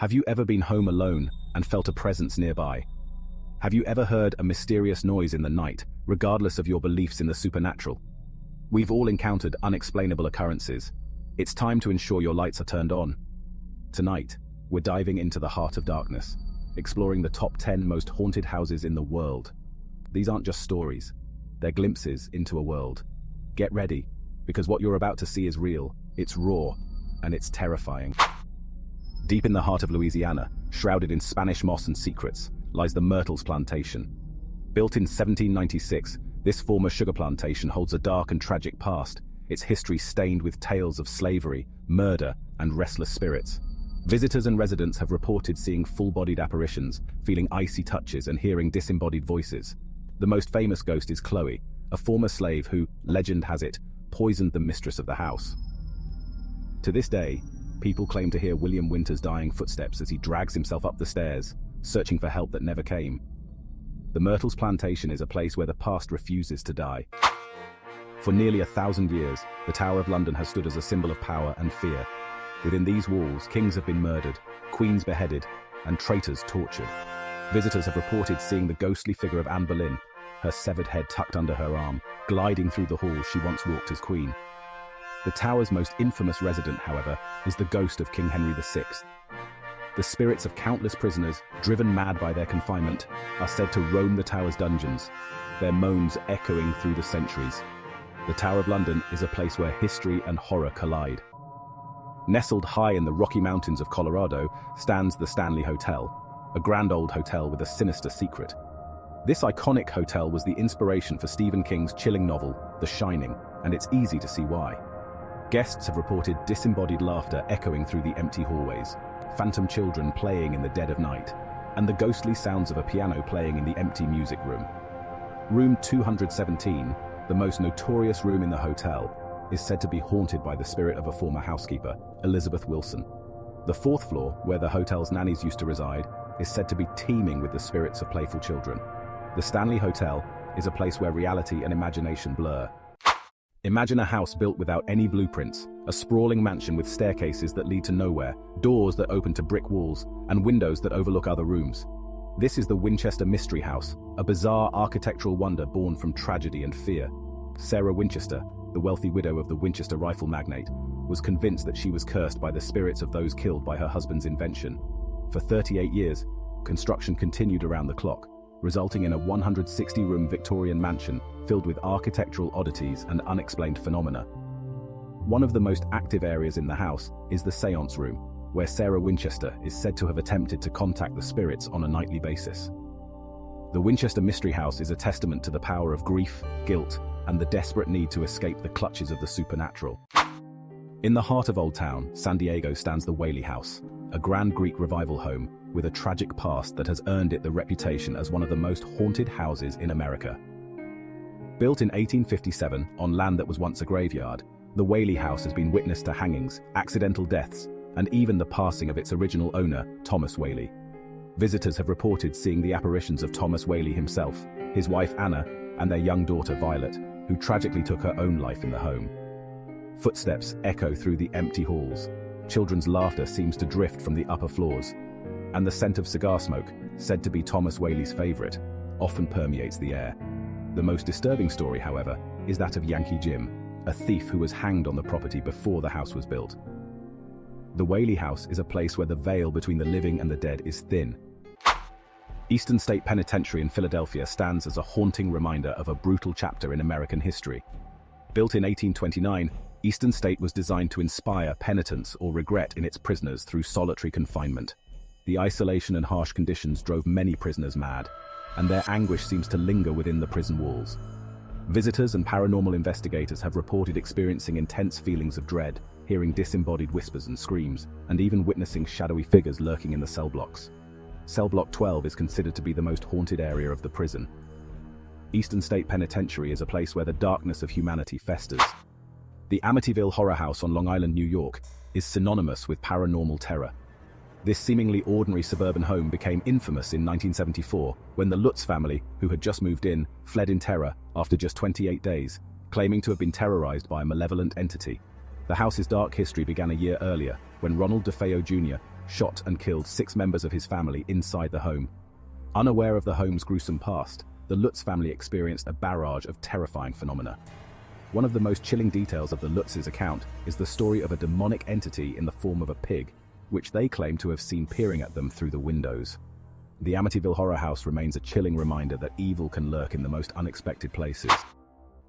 Have you ever been home alone and felt a presence nearby? Have you ever heard a mysterious noise in the night, regardless of your beliefs in the supernatural? We've all encountered unexplainable occurrences. It's time to ensure your lights are turned on. Tonight, we're diving into the heart of darkness, exploring the top 10 most haunted houses in the world. These aren't just stories, they're glimpses into a world. Get ready, because what you're about to see is real, it's raw, and it's terrifying. Deep in the heart of Louisiana, shrouded in Spanish moss and secrets, lies the Myrtles Plantation. Built in 1796, this former sugar plantation holds a dark and tragic past, its history stained with tales of slavery, murder, and restless spirits. Visitors and residents have reported seeing full-bodied apparitions, feeling icy touches, and hearing disembodied voices. The most famous ghost is Chloe, a former slave who, legend has it, poisoned the mistress of the house. To this day, people claim to hear William Winter's dying footsteps as he drags himself up the stairs, searching for help that never came. The Myrtles Plantation is a place where the past refuses to die. For nearly 1,000 years, the Tower of London has stood as a symbol of power and fear. Within these walls, kings have been murdered, queens beheaded, and traitors tortured. Visitors have reported seeing the ghostly figure of Anne Boleyn, her severed head tucked under her arm, gliding through the halls she once walked as queen. The tower's most infamous resident, however, is the ghost of King Henry VI. The spirits of countless prisoners, driven mad by their confinement, are said to roam the tower's dungeons, their moans echoing through the centuries. The Tower of London is a place where history and horror collide. Nestled high in the Rocky Mountains of Colorado stands the Stanley Hotel, a grand old hotel with a sinister secret. This iconic hotel was the inspiration for Stephen King's chilling novel, The Shining, and it's easy to see why. Guests have reported disembodied laughter echoing through the empty hallways, phantom children playing in the dead of night, and the ghostly sounds of a piano playing in the empty music room. Room 217, the most notorious room in the hotel, is said to be haunted by the spirit of a former housekeeper, Elizabeth Wilson. The fourth floor, where the hotel's nannies used to reside, is said to be teeming with the spirits of playful children. The Stanley Hotel is a place where reality and imagination blur. Imagine a house built without any blueprints, a sprawling mansion with staircases that lead to nowhere, doors that open to brick walls, and windows that overlook other rooms. This is the Winchester Mystery House, a bizarre architectural wonder born from tragedy and fear. Sarah Winchester, the wealthy widow of the Winchester rifle magnate, was convinced that she was cursed by the spirits of those killed by her husband's invention. For 38 years, construction continued around the clock, resulting in a 160-room Victorian mansion filled with architectural oddities and unexplained phenomena. One of the most active areas in the house is the seance room, where Sarah Winchester is said to have attempted to contact the spirits on a nightly basis. The Winchester Mystery House is a testament to the power of grief, guilt, and the desperate need to escape the clutches of the supernatural. In the heart of Old Town, San Diego, stands the Whaley House, a grand Greek revival home with a tragic past that has earned it the reputation as one of the most haunted houses in America. Built in 1857 on land that was once a graveyard, the Whaley House has been witness to hangings, accidental deaths, and even the passing of its original owner, Thomas Whaley. Visitors have reported seeing the apparitions of Thomas Whaley himself, his wife Anna, and their young daughter Violet, who tragically took her own life in the home. Footsteps echo through the empty halls, children's laughter seems to drift from the upper floors, and the scent of cigar smoke, said to be Thomas Whaley's favorite, often permeates the air. The most disturbing story, however, is that of Yankee Jim, a thief who was hanged on the property before the house was built. The Whaley House is a place where the veil between the living and the dead is thin. Eastern State Penitentiary in Philadelphia stands as a haunting reminder of a brutal chapter in American history. Built in 1829, Eastern State was designed to inspire penitence or regret in its prisoners through solitary confinement. The isolation and harsh conditions drove many prisoners mad, and their anguish seems to linger within the prison walls. Visitors and paranormal investigators have reported experiencing intense feelings of dread, hearing disembodied whispers and screams, and even witnessing shadowy figures lurking in the cell blocks. Cell Block 12 is considered to be the most haunted area of the prison. Eastern State Penitentiary is a place where the darkness of humanity festers. The Amityville Horror House on Long Island, New York, is synonymous with paranormal terror. This seemingly ordinary suburban home became infamous in 1974 when the Lutz family, who had just moved in, fled in terror after just 28 days, claiming to have been terrorized by a malevolent entity. The house's dark history began a year earlier when Ronald DeFeo Jr. shot and killed 6 members of his family inside the home. Unaware of the home's gruesome past, the Lutz family experienced a barrage of terrifying phenomena. One of the most chilling details of the Lutz's account is the story of a demonic entity in the form of a pig, which they claim to have seen peering at them through the windows. The Amityville Horror House remains a chilling reminder that evil can lurk in the most unexpected places.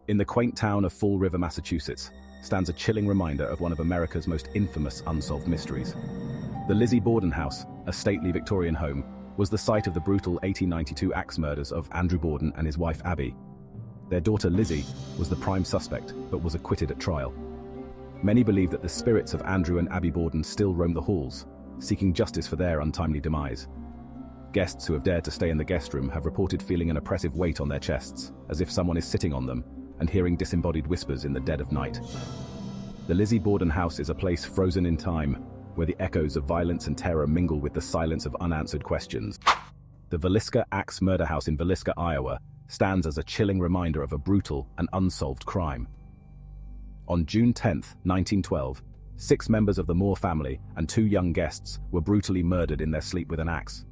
In the quaint town of Fall River, Massachusetts, stands a chilling reminder of one of America's most infamous unsolved mysteries. The Lizzie Borden house, a stately Victorian home, was the site of the brutal 1892 axe murders of Andrew Borden and his wife Abby. Their daughter Lizzie was the prime suspect, but was acquitted at trial. Many believe that the spirits of Andrew and Abby Borden still roam the halls, seeking justice for their untimely demise. Guests who have dared to stay in the guest room have reported feeling an oppressive weight on their chests, as if someone is sitting on them, and hearing disembodied whispers in the dead of night. The Lizzie Borden house is a place frozen in time, where the echoes of violence and terror mingle with the silence of unanswered questions. The Villisca Axe Murder House in Villisca, Iowa, stands as a chilling reminder of a brutal and unsolved crime. On June 10, 1912, 6 members of the Moore family and 2 young guests were brutally murdered in their sleep with an axe.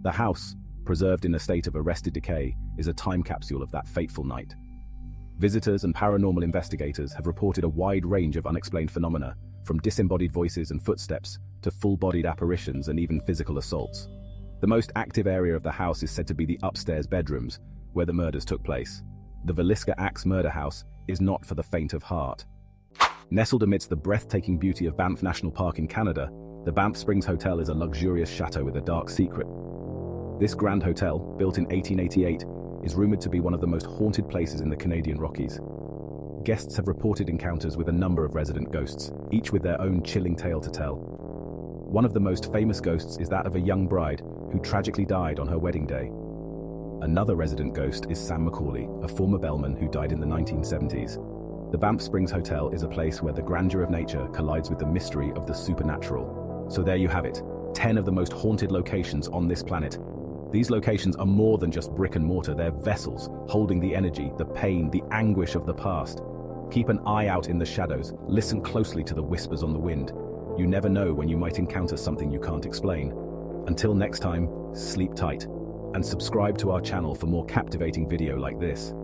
The house, preserved in a state of arrested decay, is a time capsule of that fateful night. Visitors and paranormal investigators have reported a wide range of unexplained phenomena, from disembodied voices and footsteps to full-bodied apparitions and even physical assaults. The most active area of the house is said to be the upstairs bedrooms, where the murders took place. The Villisca Axe Murder House is not for the faint of heart. Nestled amidst the breathtaking beauty of Banff National Park in Canada, the Banff Springs Hotel is a luxurious chateau with a dark secret. This grand hotel, built in 1888, is rumored to be one of the most haunted places in the Canadian Rockies. Guests have reported encounters with a number of resident ghosts, each with their own chilling tale to tell. One of the most famous ghosts is that of a young bride who tragically died on her wedding day. Another resident ghost is Sam Macaulay, a former bellman who died in the 1970s. The Banff Springs Hotel is a place where the grandeur of nature collides with the mystery of the supernatural. So there you have it, 10 of the most haunted locations on this planet. These locations are more than just brick and mortar, they're vessels holding the energy, the pain, the anguish of the past. Keep an eye out in the shadows, listen closely to the whispers on the wind. You never know when you might encounter something you can't explain. Until next time, sleep tight, and subscribe to our channel for more captivating video like this.